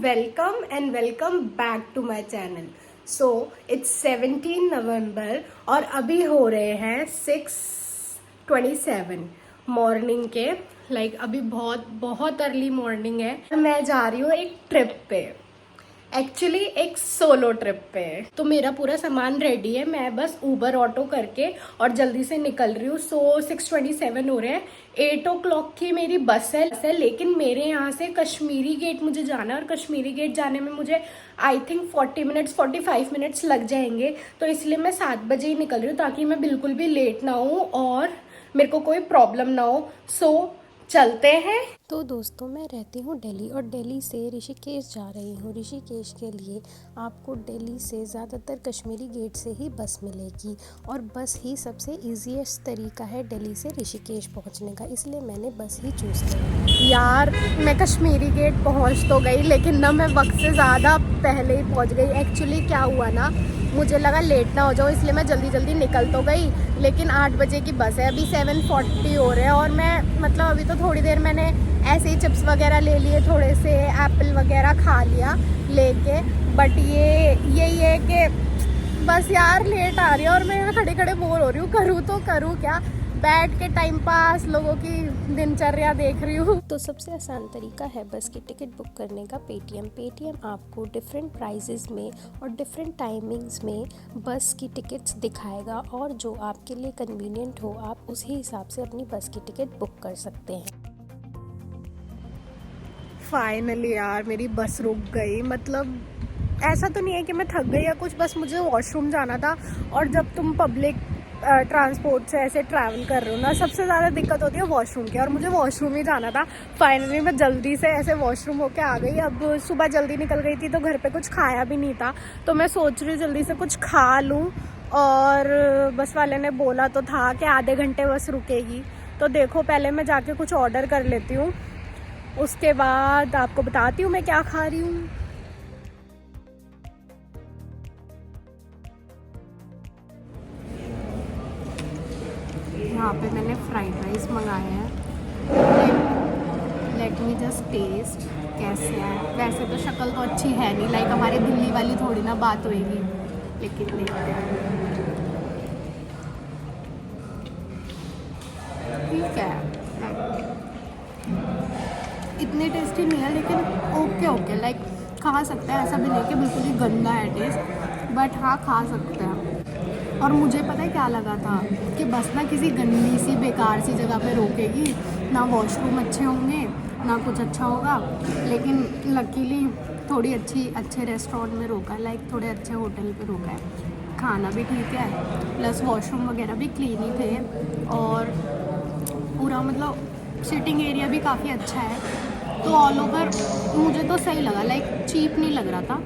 Welcome back to my channel. So it's 17 November और अभी हो रहे हैं 6:27 मॉर्निंग के। अभी बहुत बहुत अर्ली मॉर्निंग है। मैं जा रही हूँ एक ट्रिप पे, एक्चुअली एक सोलो ट्रिप पे। तो मेरा पूरा सामान रेडी है, मैं बस उबर ऑटो करके और जल्दी से निकल रही हूँ। 6:27 हो रहे हैं। 8 o'clock की मेरी बस है, लेकिन मेरे यहाँ से कश्मीरी गेट मुझे जाना है और कश्मीरी गेट जाने में मुझे आई थिंक 45 मिनट्स लग जाएंगे। तो इसलिए मैं 7 बजे ही निकल रही हूँ ताकि मैं बिल्कुल भी लेट ना हूँ और मेरे को कोई प्रॉब्लम ना हो। चलते हैं। तो दोस्तों, मैं रहती हूँ दिल्ली और दिल्ली से ऋषिकेश जा रही हूँ। ऋषिकेश के लिए आपको दिल्ली से ज़्यादातर कश्मीरी गेट से ही बस मिलेगी और बस ही सबसे इजीएस्ट तरीका है दिल्ली से ऋषिकेश पहुँचने का, इसलिए मैंने बस ही चूज़ किया। यार मैं कश्मीरी गेट पहुँच तो गई, लेकिन ना मैं वक्त से ज़्यादा पहले ही पहुँच गई। एक्चुअली क्या हुआ ना, मुझे लगा लेट ना हो जाओ, इसलिए मैं जल्दी जल्दी निकल तो गई, लेकिन 8 बजे की बस है। अभी 7:40 हो रहे हैं और मैं अभी तो थोड़ी देर मैंने ऐसे ही चिप्स वगैरह ले लिए, थोड़े से एप्पल वगैरह खा लिया लेके। बट यही है कि बस यार लेट आ रही है और मैं यहाँ खड़े खड़े बोर हो रही हूँ। करूँ तो करूँ क्या, बैठ के टाइम पास लोगों की दिनचर्या देख रही हूँ। तो सबसे आसान तरीका है बस की टिकट बुक करने का पेटीएम आपको डिफरेंट प्राइजेस में और डिफरेंट टाइमिंग्स में बस की टिकट्स दिखाएगा और जो आपके लिए कन्वीनियंट हो आप उसी हिसाब से अपनी बस की टिकट बुक कर सकते हैं। फाइनली यार मेरी बस रुक गई। ऐसा तो नहीं है कि मैं थक गई या कुछ, बस मुझे वॉशरूम जाना था। और जब तुम पब्लिक ट्रांसपोर्ट से ऐसे ट्रैवल कर रहे हो ना, सबसे ज़्यादा दिक्कत होती है वॉशरूम की, और मुझे वॉशरूम ही जाना था। फाइनली मैं जल्दी से ऐसे वॉशरूम होके आ गई। अब सुबह जल्दी निकल गई थी तो घर पे कुछ खाया भी नहीं था, तो मैं सोच रही हूँ जल्दी से कुछ खा लूँ। और बस वाले ने बोला तो था कि आधे घंटे बस रुकेगी, तो देखो पहले मैं जाके कुछ ऑर्डर कर लेती हूँ, उसके बाद आपको बताती हूँ मैं क्या खा रही हूँ। यहाँ पे मैंने फ्राइड राइस मंगाए हैं। लेट मी जस्ट टेस्ट कैसे है। वैसे तो शक्ल तो अच्छी है नहीं, हमारे दिल्ली वाली थोड़ी ना बात होएगी, लेकिन देखते हैं। ठीक है, इतनी टेस्टी नहीं है लेकिन ओके खा सकते हैं। ऐसा भी नहीं कि बिल्कुल ही गंदा है टेस्ट, बट हाँ खा सकते हैं। और मुझे पता है क्या लगा था कि बस ना किसी गंदी सी बेकार सी जगह पे रोकेगी, ना वॉशरूम अच्छे होंगे ना कुछ अच्छा होगा, लेकिन लकीली थोड़ी अच्छे रेस्टोरेंट में रोका है, थोड़े अच्छे होटल पे रोका है। खाना भी ठीक है, प्लस वॉशरूम वगैरह भी क्लीन ही थे, और पूरा सिटिंग एरिया भी काफ़ी अच्छा है। तो ऑल ओवर मुझे तो सही लगा, चीप नहीं लग रहा था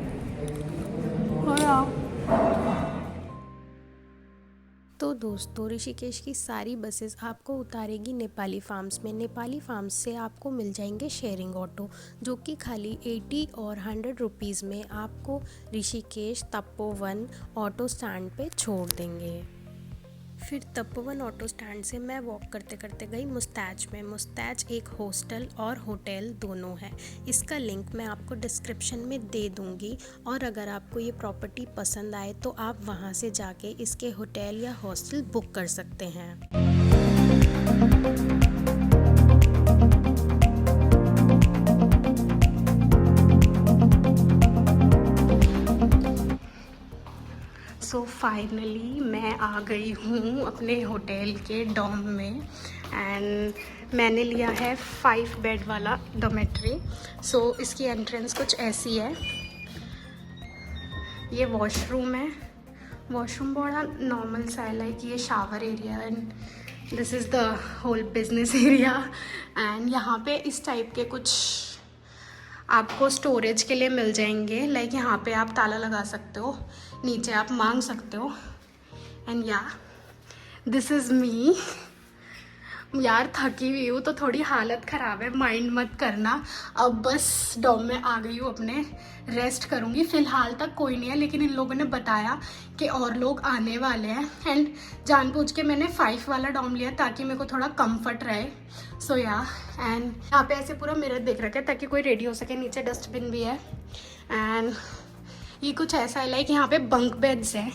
थोड़ा। तो दोस्तों, ऋषिकेश की सारी बसेस आपको उतारेगी नेपाली फार्म्स में। नेपाली फार्म्स से आपको मिल जाएंगे शेयरिंग ऑटो, जो कि खाली 80 और 100 रुपीज़ में आपको ऋषिकेश तपोवन ऑटो स्टैंड पे छोड़ देंगे। फिर तपोवन ऑटो स्टैंड से मैं वॉक करते करते गई मुस्ताज में। मुस्ताज एक हॉस्टल और होटल दोनों है, इसका लिंक मैं आपको डिस्क्रिप्शन में दे दूंगी। और अगर आपको ये प्रॉपर्टी पसंद आए तो आप वहाँ से जाके इसके होटल या हॉस्टल बुक कर सकते हैं। सो फाइनली मैं आ गई हूँ अपने होटल के डॉर्म में, एंड मैंने लिया है 5 बेड वाला डॉर्मेट्री। सो इसकी एंट्रेंस कुछ ऐसी है। ये वॉशरूम है, वॉशरूम बड़ा नॉर्मल सा है, ये shower area, and this is the whole business area. And यहाँ पे इस टाइप के कुछ आपको स्टोरेज के लिए मिल जाएंगे। यहाँ पे आप ताला लगा सकते हो, नीचे आप मांग सकते हो, एंड या दिस इज़ मी। यार थकी हुई हूँ तो थोड़ी हालत ख़राब है, माइंड मत करना। अब बस डॉम में आ गई हूँ, अपने रेस्ट करूँगी। फ़िलहाल तक कोई नहीं है, लेकिन इन लोगों ने बताया कि और लोग आने वाले हैं। एंड जानबूझ के मैंने 5 वाला डॉम लिया ताकि मेरे को थोड़ा कंफर्ट रहे। सो या एंड यहाँ पे ऐसे पूरा मिरर देख रखा है ताकि कोई रेडी हो सके। नीचे डस्टबिन भी है। एंड ये कुछ ऐसा है लाइक यहाँ पे बंक बेड्स है।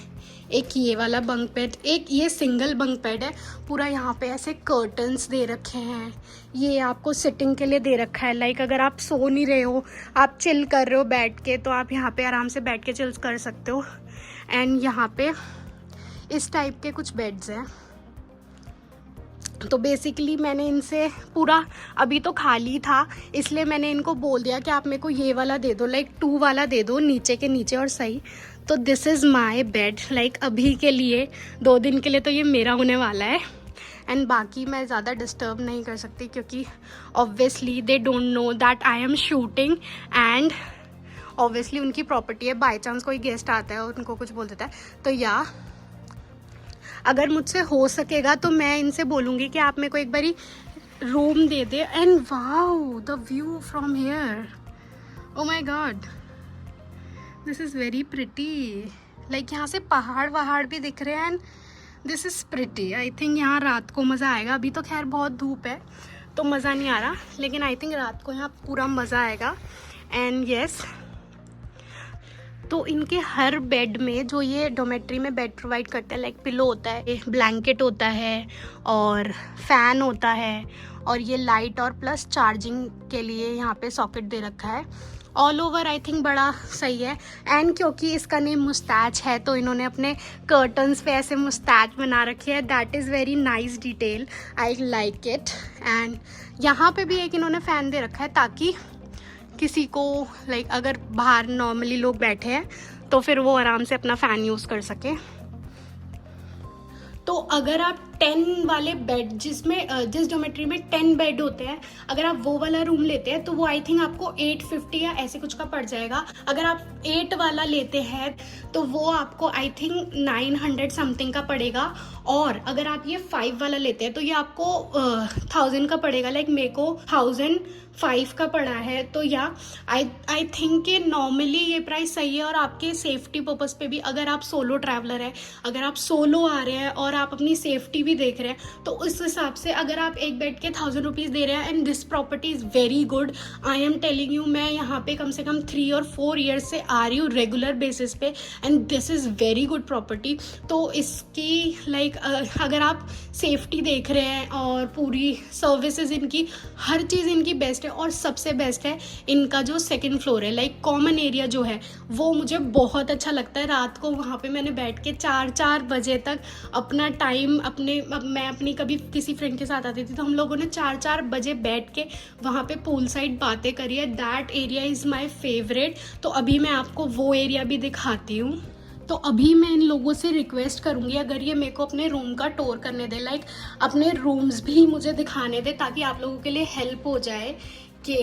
एक ये वाला बंक बेड, एक ये सिंगल बंक बेड है। पूरा यहाँ पे ऐसे कर्टन्स दे रखे हैं। ये आपको सिटिंग के लिए दे रखा है। लाइक अगर आप सो नहीं रहे हो, आप चिल कर रहे हो बैठ के, तो आप यहाँ पे आराम से बैठ के चिल कर सकते हो। एंड यहाँ पे इस टाइप के कुछ बेड्स हैं। तो बेसिकली मैंने इनसे पूरा, अभी तो खाली था इसलिए मैंने इनको बोल दिया कि आप मेरे को ये वाला दे दो, लाइक 2 वाला दे दो नीचे के नीचे और सही। तो this is my bed, like अभी के लिए 2 दिन के लिए तो ये मेरा होने वाला है। एंड बाकी मैं ज़्यादा डिस्टर्ब नहीं कर सकती क्योंकि obviously they don't know that I am shooting. And obviously उनकी प्रॉपर्टी है, बाई चांस कोई गेस्ट आता है और उनको कुछ बोल देता है तो या अगर मुझसे हो सकेगा तो मैं इनसे बोलूँगी कि आप मेरे को एक बारी room they they. And wow the view from here, oh my God, this is very pretty. Like यहाँ से पहाड़ वहाड़ भी दिख रहे हैं। And this is pretty. I think यहाँ रात को मज़ा आएगा। अभी तो खैर बहुत धूप है तो मज़ा नहीं आ रहा, लेकिन आई थिंक रात को यहाँ पूरा मज़ा आएगा। एंड येस, तो इनके हर बेड में, जो ये डोमेट्री में बेड प्रोवाइड करते हैं, लाइक पिलो होता है, ब्लैंकेट होता है और फैन होता है और ये लाइट और प्लस चार्जिंग के लिए यहाँ पे सॉकेट दे रखा है। ऑल ओवर आई थिंक बड़ा सही है। एंड क्योंकि इसका नेम मुस्टैच है तो इन्होंने अपने कर्टन्स पे ऐसे मुस्टैच बना रखी है। That is very nice detail, I like it. And यहाँ पे भी एक इन्होंने फ़ैन दे रखा है ताकि किसी को लाइक अगर बाहर नॉर्मली लोग बैठे हैं तो फिर वो आराम से अपना फ़ैन यूज़ कर सके। तो अगर आप 10 वाले बेड, जिस डोमेट्री में 10 बेड होते हैं, अगर आप वो वाला रूम लेते हैं तो वो आई थिंक आपको 850 या ऐसे कुछ का पड़ जाएगा। अगर आप 8 वाला लेते हैं तो वो आपको आई थिंक 900 समथिंग का पड़ेगा। और अगर आप ये 5 वाला लेते हैं तो ये आपको 1000 का पड़ेगा। लाइक मेरे को 1005 का पड़ा है। तो या आई थिंक कि नॉर्मली ये प्राइस सही है। और आपके सेफ्टी पर्पज़ पे भी, अगर आप सोलो ट्रैवलर है, अगर आप सोलो आ रहे हैं और आप अपनी सेफ्टी भी देख रहे हैं, तो उस हिसाब से अगर आप एक बेड के 1000 रुपीज़ दे रहे हैं, and this property is very good. I am telling you, मैं यहाँ पे कम से कम 3 और 4 ईयर्स से आ रही हूँ रेगुलर बेसिस पे, and this is very good property. तो इसकी लाइक अगर आप सेफ्टी देख रहे हैं और पूरी सर्विसेज इनकी, हर चीज़ इनकी बेस्ट है। और सबसे बेस्ट है इनका जो 2nd फ्लोर है, लाइक कॉमन एरिया जो है वो मुझे बहुत अच्छा लगता है। रात को वहाँ पे मैंने बैठ के 4 बजे तक अपना टाइम मैं अपनी कभी किसी फ्रेंड के साथ आती थी तो हम लोगों ने 4 बजे बैठ के वहाँ पे पूल साइड बातें करी है। That area is my favourite. तो अभी मैं आपको वो एरिया भी दिखाती हूँ। तो अभी मैं इन लोगों से रिक्वेस्ट करूँगी अगर ये मेरे को अपने रूम का टूर करने दे, लाइक अपने रूम्स भी मुझे दिखाने दे, ताकि आप लोगों के लिए हेल्प हो जाए कि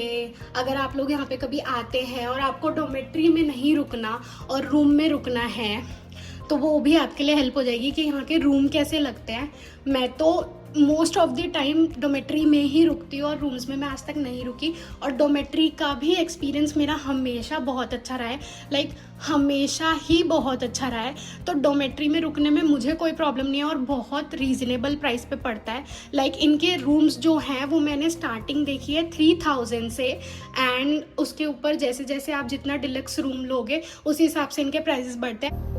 अगर आप लोग यहाँ पे कभी आते हैं और आपको डोमेट्री में नहीं रुकना और रूम में रुकना है तो वो भी आपके लिए हेल्प हो जाएगी कि यहाँ के रूम कैसे लगते हैं। मैं तो most of the time dormitory में ही रुकती हूँ और रूम्स में मैं आज तक नहीं रुकी। और डोमेट्री का भी एक्सपीरियंस मेरा हमेशा बहुत अच्छा रहा है, लाइक हमेशा ही बहुत अच्छा रहा है। तो डोमेट्री में रुकने में मुझे कोई प्रॉब्लम नहीं है और बहुत रीज़नेबल प्राइस पे पड़ता है। लाइक इनके रूम्स जो हैं वो मैंने स्टार्टिंग देखी है 3000 से, एंड उसके ऊपर जैसे जैसे आप जितना डिलक्स रूम लोगे उस हिसाब से इनके प्राइसेस बढ़ते हैं।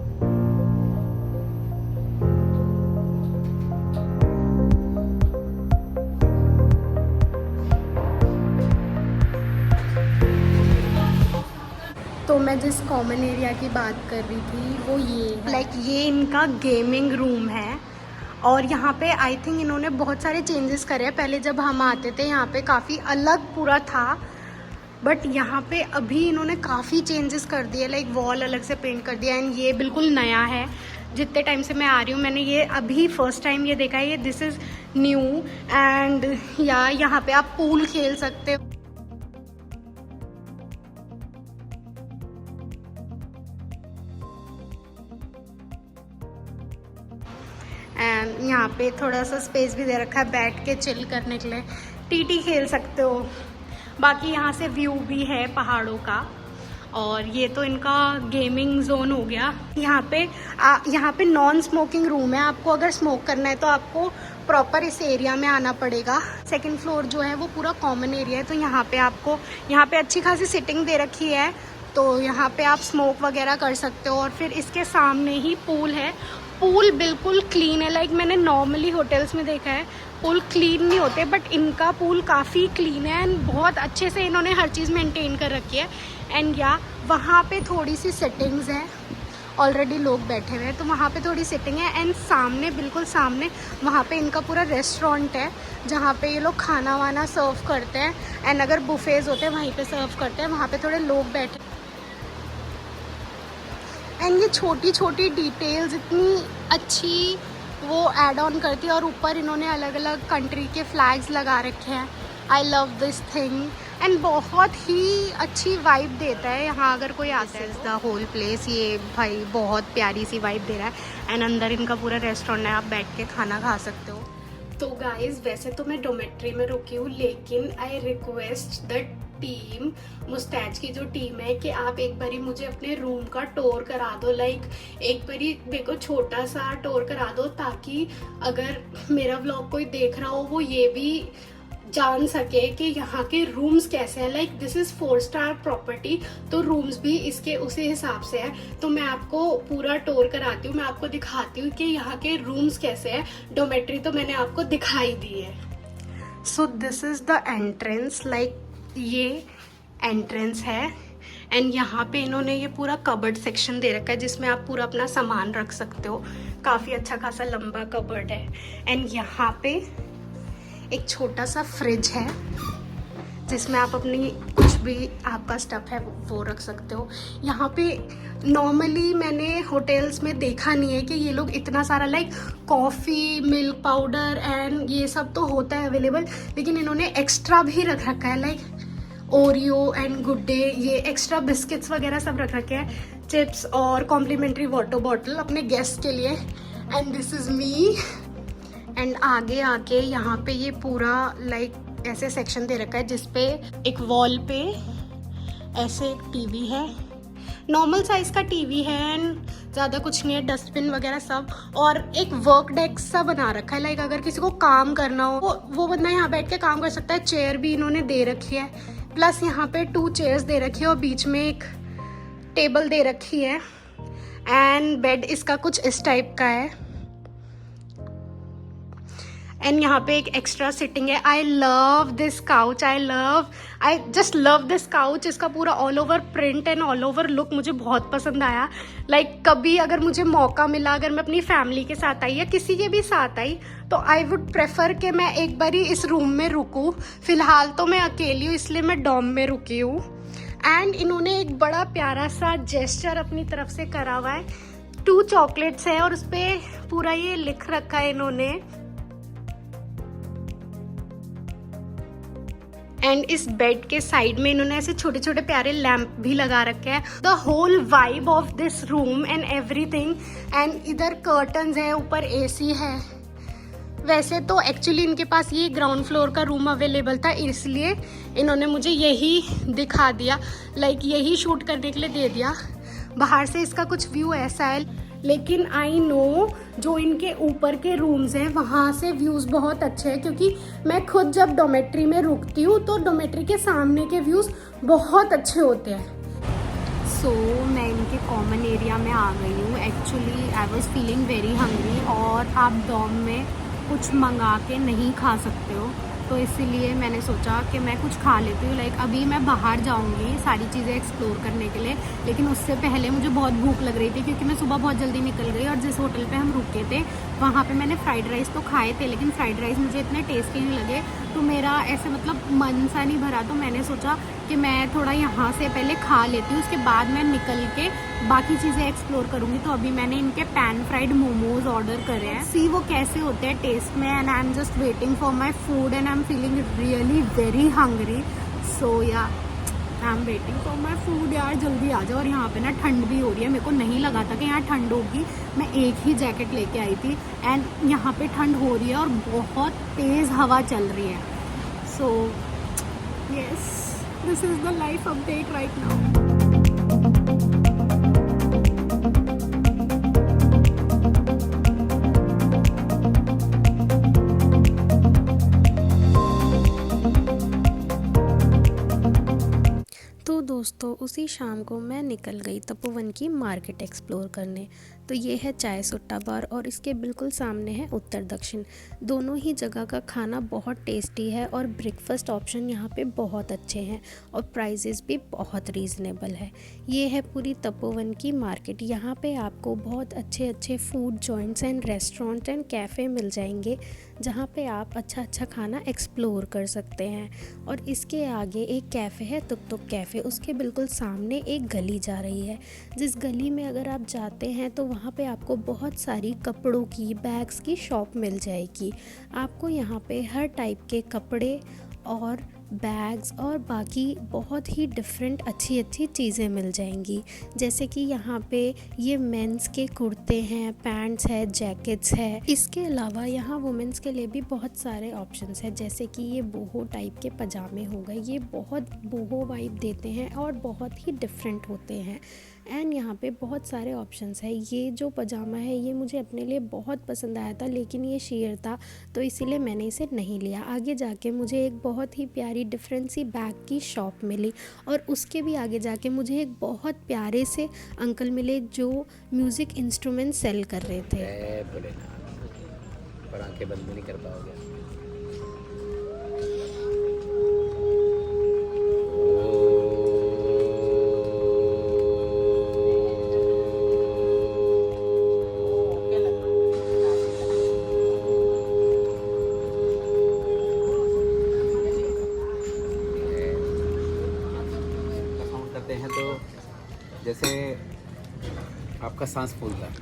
तो मैं जिस कॉमन एरिया की बात कर रही थी वो ये है, लाइक ये इनका गेमिंग रूम है। और यहाँ पे आई थिंक इन्होंने बहुत सारे चेंजेस करे हैं। पहले जब हम आते थे यहाँ पे काफ़ी अलग पूरा था, बट यहाँ पे अभी इन्होंने काफ़ी चेंजेस कर दिए, लाइक वॉल अलग से पेंट कर दिया। एंड ये बिल्कुल नया है, जितने टाइम से मैं आ रही हूँ मैंने ये अभी फर्स्ट टाइम ये देखा है। ये दिस इज़ न्यू। एंड यहाँ पे आप पूल खेल सकते हो। एंड यहाँ पे थोड़ा सा स्पेस भी दे रखा है बैठ के चिल करने के लिए, टीटी खेल सकते हो। बाकी यहाँ से व्यू भी है पहाड़ों का। और ये तो इनका गेमिंग जोन हो गया। यहाँ पे नॉन स्मोकिंग रूम है, आपको अगर स्मोक करना है तो आपको प्रॉपर इस एरिया में आना पड़ेगा। सेकंड फ्लोर जो है वो पूरा कॉमन एरिया है, तो यहाँ पे अच्छी खासी सिटिंग दे रखी है, तो यहाँ पे आप स्मोक वगैरह कर सकते हो। और फिर इसके सामने ही पूल है। पूल बिल्कुल क्लीन है, लाइक मैंने नॉर्मली होटल्स में देखा है पूल क्लीन नहीं होते, बट इनका पूल काफ़ी क्लीन है एंड बहुत अच्छे से इन्होंने हर चीज़ मेंटेन कर रखी है। एंड वहाँ पे थोड़ी सी सेटिंग्स है, ऑलरेडी लोग बैठे हुए हैं तो वहाँ पे थोड़ी सिटिंग है। एंड सामने, बिल्कुल सामने वहाँ पे इनका पूरा रेस्टोरेंट है जहाँ पे ये लोग खाना वाना सर्व करते हैं। एंड अगर बुफेज होते हैं वहीं पे सर्व करते हैं, वहाँ पे थोड़े लोग बैठे। एंड ये छोटी छोटी डिटेल्स इतनी अच्छी वो ऐड ऑन करती है। और ऊपर इन्होंने अलग अलग कंट्री के फ्लैग्स लगा रखे हैं। I love this thing and बहुत ही अच्छी वाइब देता है यहाँ अगर कोई आता है। द होल प्लेस, ये भाई बहुत प्यारी सी वाइब दे रहा है। एंड अंदर इनका पूरा रेस्टोरेंट है, आप बैठ के खाना खा सकते हो। तो गाइज वैसे तो मैं डोमेट्री में रुकी हूँ, लेकिन I request the team, moustache की जो टीम है, कि आप एक बारी मुझे अपने रूम का टूर करा दो। लाइक एक बारी देखो छोटा सा टूर करा दो, ताकि अगर मेरा व्लॉग कोई देख रहा हो वो ये भी जान सके कि यहाँ के रूम्स कैसे हैं। Like this is 4 star property, तो रूम्स भी इसके उसी हिसाब से है। तो मैं आपको पूरा टूर कराती हूँ, मैं आपको दिखाती हूँ कि यहाँ के रूम्स कैसे हैं। डोमेट्री तो मैंने आपको दिखाई दी है। So this is the entrance, like ये एंट्रेंस है। एंड यहाँ पे इन्होंने ये पूरा कबर्ड सेक्शन दे रखा है जिसमें आप पूरा अपना सामान रख सकते हो। काफ़ी अच्छा खासा लंबा कबर्ड है। एंड यहाँ पे एक छोटा सा फ्रिज है जिसमें आप अपनी कुछ भी आपका स्टफ है वो रख सकते हो। यहाँ पे नॉर्मली मैंने होटल्स में देखा नहीं है कि ये लोग इतना सारा like coffee, milk powder and ये सब तो होता है अवेलेबल, लेकिन इन्होंने एक्स्ट्रा भी रख रखा है। Like Oreo and good day, ये एक्स्ट्रा बिस्किट्स वगैरह सब रख रखे हैं, चिप्स और कॉम्प्लीमेंट्री वाटर बॉटल अपने गेस्ट के लिए। And this is me. And आगे आके यहाँ पे ये पूरा लाइक ऐसे सेक्शन दे रखा है जिसपे एक वॉल पे ऐसे एक टीवी है, नॉर्मल साइज का टीवी है एंड ज़्यादा कुछ नहीं है, डस्टबिन वगैरह सब। और एक वर्क डेस्क सा बना रखा है, लाइक अगर किसी को काम करना हो वो बंदा यहाँ बैठ के काम कर सकता है। चेयर भी इन्होंने दे रखी है, प्लस यहाँ पे 2 चेयर्स दे रखी है और बीच में एक टेबल दे रखी है। एंड बेड इसका कुछ इस टाइप का है। एंड यहाँ पे एक एक्स्ट्रा सिटिंग है। I love this couch, I just love this couch. इसका पूरा all over print and all over look मुझे बहुत पसंद आया। लाइक कभी अगर मुझे मौका मिला, अगर मैं अपनी फैमिली के साथ आई या किसी के भी साथ आई, तो आई वुड प्रेफर कि मैं एक बारी इस रूम में रुकूँ। फिलहाल तो मैं अकेली हूँ इसलिए मैं डॉम में रुकी हूँ। एंड इन्होंने एक बड़ा प्यारा सा जेस्चर अपनी तरफ से करा हुआ है। 2 चॉकलेट्स है और उस पर पूरा ये लिख रखा है इन्होंने। एंड इस बेड के साइड में इन्होंने ऐसे छोटे छोटे प्यारे लैंप भी लगा रखे हैं। The whole vibe of this room and everything. And इधर कर्टन्स है, ऊपर एसी है। वैसे तो एक्चुअली इनके पास ये ग्राउंड फ्लोर का रूम अवेलेबल था, इसलिए इन्होंने मुझे यही दिखा दिया, लाइक यही शूट करने के लिए दे दिया। बाहर से इसका कुछ व्यू ऐसा है, लेकिन आई नो जो इनके ऊपर के रूम्स हैं वहाँ से व्यूज़ बहुत अच्छे हैं, क्योंकि मैं खुद जब डोमेट्री में रुकती हूँ तो डोमेट्री के सामने के व्यूज़ बहुत अच्छे होते हैं। सो मैं इनके कॉमन एरिया में आ गई हूँ। Actually I was feeling very hungry और आप डॉम में कुछ मंगा के नहीं खा सकते हो, तो इसीलिए मैंने सोचा कि मैं कुछ खा लेती हूँ। लाइक अभी मैं बाहर जाऊँगी सारी चीज़ें एक्सप्लोर करने के लिए, लेकिन उससे पहले मुझे बहुत भूख लग रही थी क्योंकि मैं सुबह बहुत जल्दी निकल गई। और जिस होटल पे हम रुके थे वहाँ पे मैंने फ्राइड राइस तो खाए थे, लेकिन फ्राइड राइस मुझे इतने टेस्टी नहीं लगे, तो मेरा ऐसे मतलब मन सा नहीं भरा। तो मैंने सोचा कि मैं थोड़ा यहाँ से पहले खा लेती हूँ, उसके बाद मैं निकल के बाकी चीज़ें एक्सप्लोर करूँगी। तो अभी मैंने इनके पैन फ्राइड मोमोज ऑर्डर करे हैं, सी वो कैसे होते हैं टेस्ट में। And I am just waiting for my food and I am feeling really very hungry. So yeah I am waiting for my food यार, जल्दी आ जाओ। और यहाँ पे ना ठंड भी हो रही है, मेरे को नहीं लगा था कि यहाँ ठंड होगी। मैं एक ही जैकेट लेके आई थी एंड यहाँ पे ठंड हो रही है और बहुत तेज़ हवा चल रही है। So yes, this is the life update right now. तो दोस्तों उसी शाम को मैं निकल गई तपोवन की मार्केट एक्सप्लोर करने। तो ये है चाय सुट्टा बार और इसके बिल्कुल सामने है उत्तर दक्षिण। दोनों ही जगह का खाना बहुत टेस्टी है और ब्रेकफास्ट ऑप्शन यहाँ पे बहुत अच्छे हैं और प्राइजेस भी बहुत रीज़नेबल है। ये है पूरी तपोवन की मार्केट। यहाँ पे आपको बहुत अच्छे अच्छे food joints and restaurant and cafe मिल जाएंगे जहाँ पे आप अच्छा अच्छा खाना एक्सप्लोर कर सकते हैं। और इसके आगे एक कैफ़े है, तुक तुक कैफ़े। उसके बिल्कुल सामने एक गली जा रही है, जिस गली में अगर आप जाते हैं तो वहाँ पे आपको बहुत सारी कपड़ों की, बैग्स की शॉप मिल जाएगी। आपको यहाँ पे हर टाइप के कपड़े और बैग्स और बाकी बहुत ही डिफरेंट अच्छी अच्छी चीज़ें मिल जाएंगी। जैसे कि यहाँ पे ये मेंस के कुर्ते हैं, पैंट्स है, जैकेट्स है। इसके अलावा यहाँ वुमेंस के लिए भी बहुत सारे ऑप्शंस हैं, जैसे कि ये बोहो टाइप के पजामे हो गए। ये बहुत बोहो वाइब देते हैं और बहुत ही डिफरेंट होते हैं। एंड यहाँ पे बहुत सारे ऑप्शंस है। ये जो पजामा है ये मुझे अपने लिए बहुत पसंद आया था, लेकिन ये शेयर था तो इसीलिए मैंने इसे नहीं लिया। आगे जाके मुझे एक बहुत ही प्यारी डिफरेंट सी बैग की शॉप मिली और उसके भी आगे जाके मुझे एक बहुत प्यारे से अंकल मिले जो म्यूज़िक इंस्ट्रूमेंट सेल कर रहे थे। पर आंखें बंद नहीं कर पाओगे। हैं तो जैसे आपका सांस फूलता है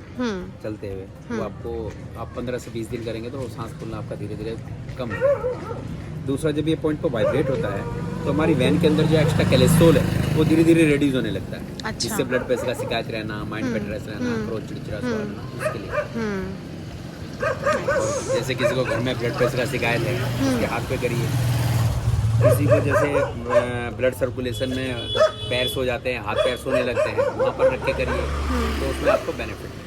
चलते हुए, वो आपको आप 15 से 20 दिन करेंगे तो वो सांस फूलना आपका धीरे धीरे कम होगा। दूसरा, जब ये पॉइंट पर वाइब्रेट होता है तो हमारी वैन के अंदर जो एक्स्ट्रा कोलेस्ट्रॉल है वो धीरे धीरे रिड्यूस होने लगता है। अच्छा। जिससे ब्लड प्रेशर का शिकायत रहना, माइंड पे स्ट्रेस रहना, क्रोध, चिड़चिड़ा रहना, उसके लिए। और जैसे किसी को घर में ब्लड प्रेशर का शिकायत है, उसके हाथ पे करिए। किसी को जैसे ब्लड सर्कुलेशन में पैर सो जाते हैं, हाथ पैर सोने लगते हैं, वहाँ पर रख के करिए तो उसमें आपको बेनिफिट